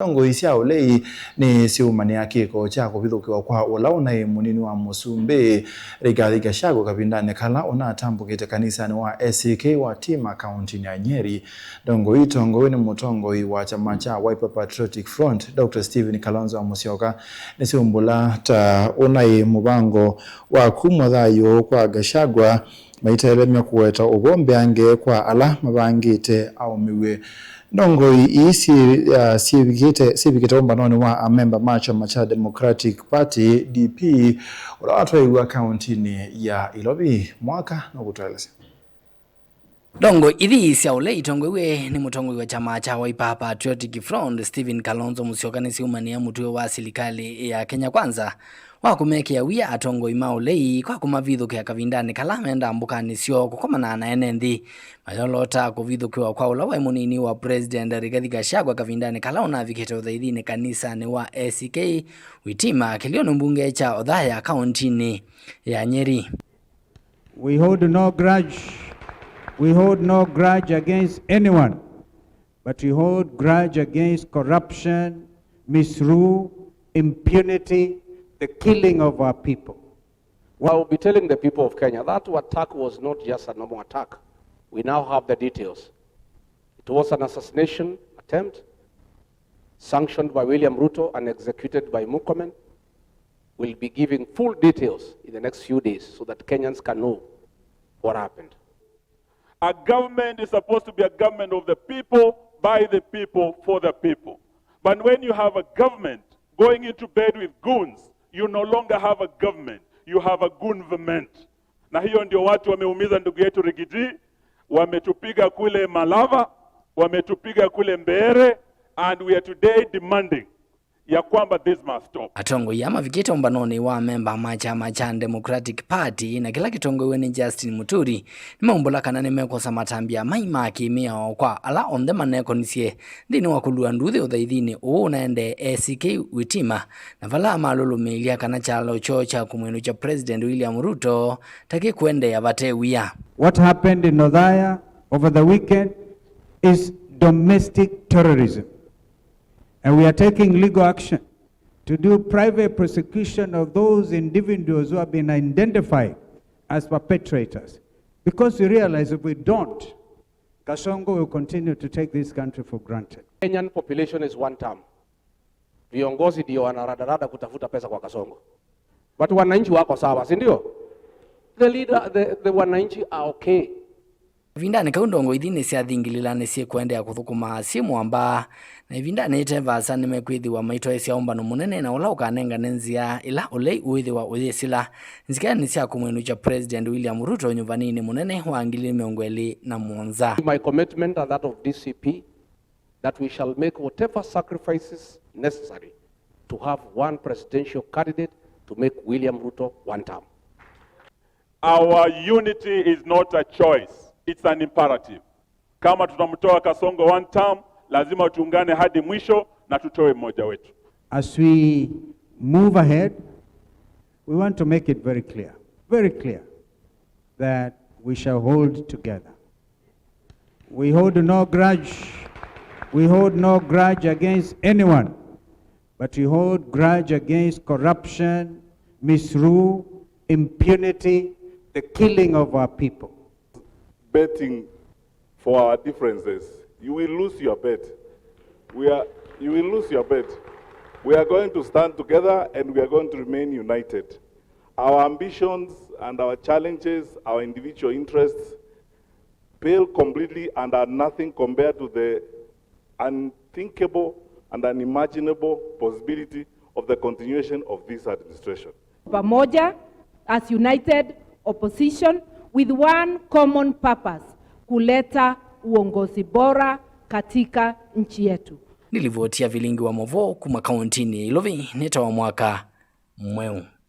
Ndongoi Ulei Nisyaumania Kiko cha Kuvithukiwa kwa ulauna Munini wa Musumbi Rigathi Gachagua Kavindani kala Unatambukite Kanisani wa ACK Watima Kauntini ya Nyeri. Ndongoi Itongoew'e ni Mutongoi wa chama cha Patriotic Front Dr. Stephen Kalonzo wa Musyoka Nisyaumbula ta Unai Muvango wa Kumw'a Thayu kwa Gachagua Aitelemya Kuweta Uvoo Mbeange kwa ala mabangite Aumiw'e. Ndongoi sibikite ombanoni wa member macha macha Democratic Party DP ulatwaiwa Kauntini ya Ilobi mwaka na kutweleza. Ndongoi ithi Ulei Itongoew'e ni Mutongoi wa chama cha Patriotic Front Stephen Kalonzo Musyoka Nisyaumania mutwe wa serikali ya Kenya Kwanza wakumekia wia atongoi Ulei kwa kumavithukia Kavindani kala menda mbuka nisyo kukomana na enendi mayolota kuvithukiwa kwa ulawa munini wa President Rigathi Gachagua Kavindani kala unavikite uthaithini Kanisani wa ACK Watima kiliono mbunge cha Othaya Kauntini ya Nyeri. We hold no grudge against anyone, but we hold grudge against corruption, misrule, impunity, the killing of our people. Well, I'll be telling the people of Kenya that attack was not just a normal attack. We now have the details. It was an assassination attempt sanctioned by William Ruto and executed by Murkomen. We'll be giving full details in the next few days so that Kenyans can know what happened. A government is supposed to be a government of the people, by the people, for the people. But when you have a government going into bed with goons, you no longer have a government, you have a goonverment. Na hiyo ndio watu wameumiza ndugu yetu Rigathi, wametupiga kule Malava, wametupiga kule Mbeere, and we are today demanding ya kwamba this must stop. Atongo yama vikita umbanoni wa member macha Democratic Party na kila Kitongoew'e ni Justin Muturi nimaumbula kana nimekosa matambia maima kimia kwa ala onde maneko nisye ndini wakulua nduthi uthaithini unaende ACK Watima na vala malulumilia kana chalo cho cha kumwenu cha President William Ruto taki kuende ya vate wia. What happened in Othaya over the weekend is domestic terrorism. And we are taking legal action to do private prosecution of those individuals who have been identified as perpetrators. Because we realize if we don't, Kasongo will continue to take this country for granted. Kenyan population is one term. Viongozi ndio wanaradarada kutafuta pesa kwa Kasongo. But wananchi wako sawa, si ndio? The wananchi are okay. Kavindani kaundongo idhini siya thingililani siye kuendea kuthukuma simu amba na ivindani itevasa nimekwidhi wa maito Nisyaumbula munene na ula ukanenga nenzia ila Ulei uithi wa uyesila nzikaya nisya kumwenu cha President William Ruto nyuvanini munene wa 2017. My commitment and that of DCP that we shall make whatever sacrifices necessary to have one presidential candidate to make William Ruto one term. Our unity is not a choice. It's an imperative. Kama tunamtoa Kasongo one term, lazima tuungane hadi mwisho na tutoe mmoja wetu. As we move ahead, we want to make it very clear that we shall hold together. We hold no grudge against anyone, but we hold grudge against corruption, misrule, impunity, the killing of our people. Betting for our differences, you will lose your bet. You will lose your bet. We are going to stand together and we are going to remain united. Our ambitions and our challenges, our individual interests pale completely and are nothing compared to the unthinkable and unimaginable possibility of the continuation of this administration. Pamoja as united opposition with one common purpose, kuleta uongozi bora katika nchi yetu. Nilivotia vilingi wa Uvoo kuma Kauntini Ilobi neta wa mwaka mweu.